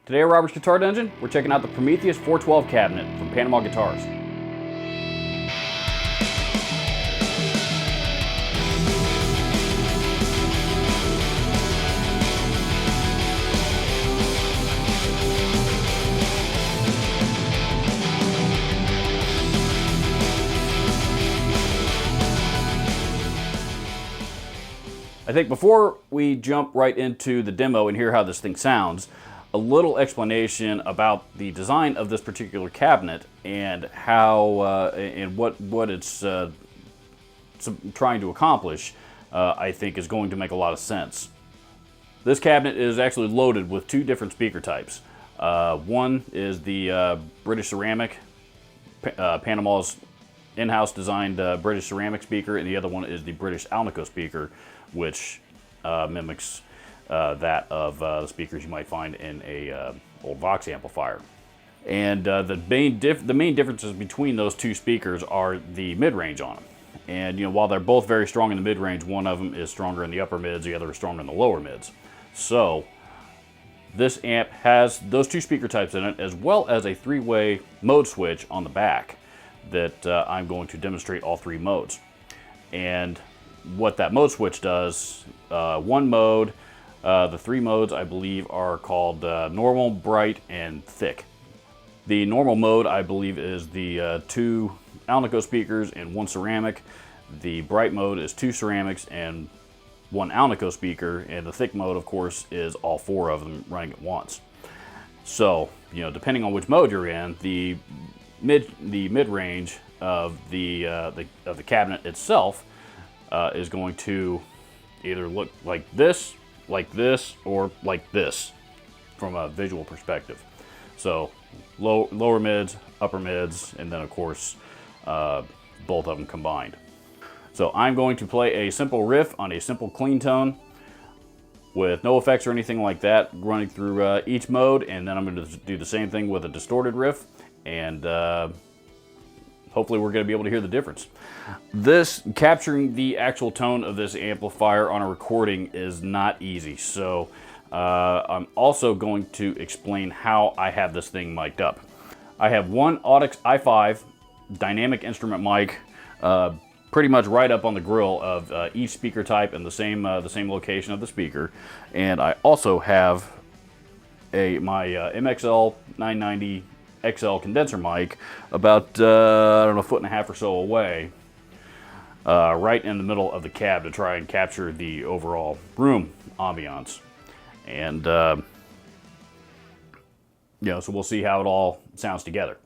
Today at Robert's Guitar Dungeon, we're checking out the Prometheus 4x12 cabinet from Panama Guitars. I think before we jump right into the demo and hear how this thing sounds, a little explanation about the design of this particular cabinet and how and what it's trying to accomplish, I think is going to make a lot of sense. This cabinet is actually loaded with two different speaker types. One is the British ceramic, Panama's in-house designed British ceramic speaker, and the other one is the British Alnico speaker, which mimics that of the speakers you might find in a old Vox amplifier. And the main differences between those two speakers are the mid-range on them. And while they're both very strong in the mid-range, one of them is stronger in the upper mids, the other is stronger in the lower mids. So this amp has those two speaker types in it, as well as a three-way mode switch on the back that I'm going to demonstrate all three modes. And what that mode switch does, one mode, the three modes I believe are called normal, bright, and thick. The normal mode I believe is the two Alnico speakers and one ceramic. The bright mode is two ceramics and one Alnico speaker, and the thick mode of course is all four of them running at once. So depending on which mode you're in, the mid-range of the cabinet itself is going to either look like this, or like this from a visual perspective. So lower mids, upper mids, and then of course both of them combined. So I'm going to play a simple riff on a simple clean tone with no effects or anything like that running through each mode, and then I'm going to do the same thing with a distorted riff, and hopefully we're going to be able to hear the difference. Capturing the actual tone of this amplifier on a recording is not easy, so I'm also going to explain how I have this thing mic'd up. I have one Audix i5 dynamic instrument mic pretty much right up on the grill of each speaker type and the same location of the speaker, and I also have my MXL 990 XL condenser mic about I don't know, 1.5 feet or so away, right in the middle of the cab to try and capture the overall room ambiance. And so we'll see how it all sounds together.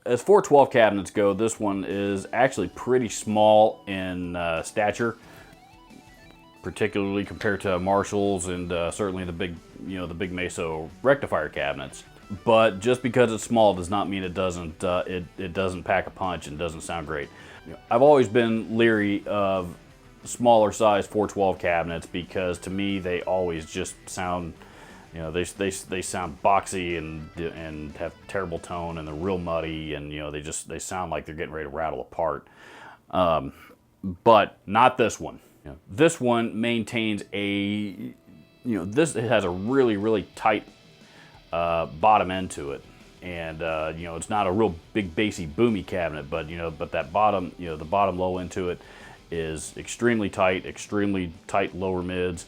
As 412 cabinets go, this one is actually pretty small in stature, particularly compared to Marshall's and certainly the big, the big Meso rectifier cabinets. But just because it's small does not mean it doesn't pack a punch and doesn't sound great. I've always been leery of smaller size 412 cabinets because to me they always just sound, they sound boxy and have terrible tone and they're real muddy and they sound like they're getting ready to rattle apart. But not this one. This one maintains a, it has a really tight bottom end to it, and it's not a real big bassy boomy cabinet, but but that bottom, the bottom low end to it is extremely tight lower mids,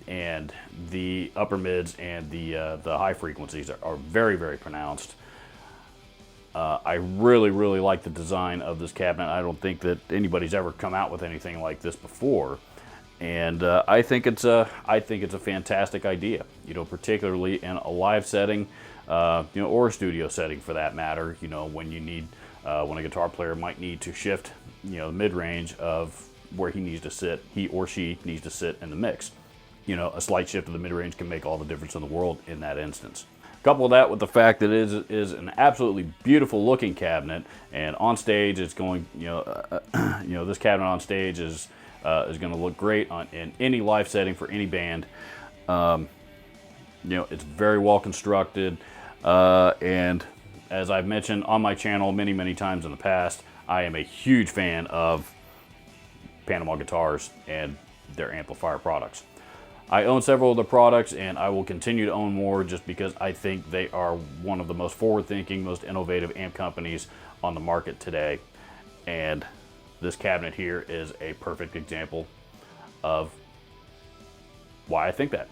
and the upper mids and the high frequencies are very pronounced. I really like the design of this cabinet. I don't think that anybody's ever come out with anything like this before, and I think it's a fantastic idea. Particularly in a live setting, or a studio setting for that matter. When you need, when a guitar player might need to shift, the mid-range of where he or she needs to sit in the mix. A slight shift of the mid-range can make all the difference in the world in that instance. Couple that with the fact that it is an absolutely beautiful looking cabinet, and on stage it's going, this cabinet on stage is going to look great in any live setting for any band. It's very well constructed, and as I've mentioned on my channel many times in the past, I am a huge fan of Panama guitars and their amplifier products. I own several of the products, and I will continue to own more just because I think they are one of the most forward-thinking, most innovative amp companies on the market today. And this cabinet here is a perfect example of why I think that.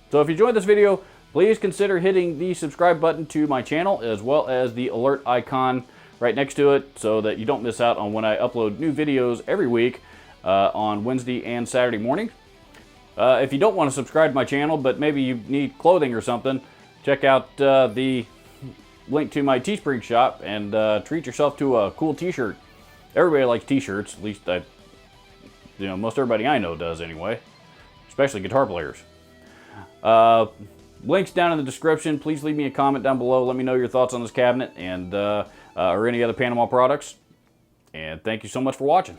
So if you enjoyed this video, please consider hitting the subscribe button to my channel, as well as the alert icon right next to it, so that you don't miss out on when I upload new videos every week on Wednesday and Saturday morning. If you don't want to subscribe to my channel, but maybe you need clothing or something, check out the link to my Teespring shop and treat yourself to a cool t-shirt. Everybody likes t-shirts, at least most everybody I know does anyway, especially guitar players. Links down in the description. Please leave me a comment down below. Let me know your thoughts on this cabinet and or any other Panama products. And thank you so much for watching.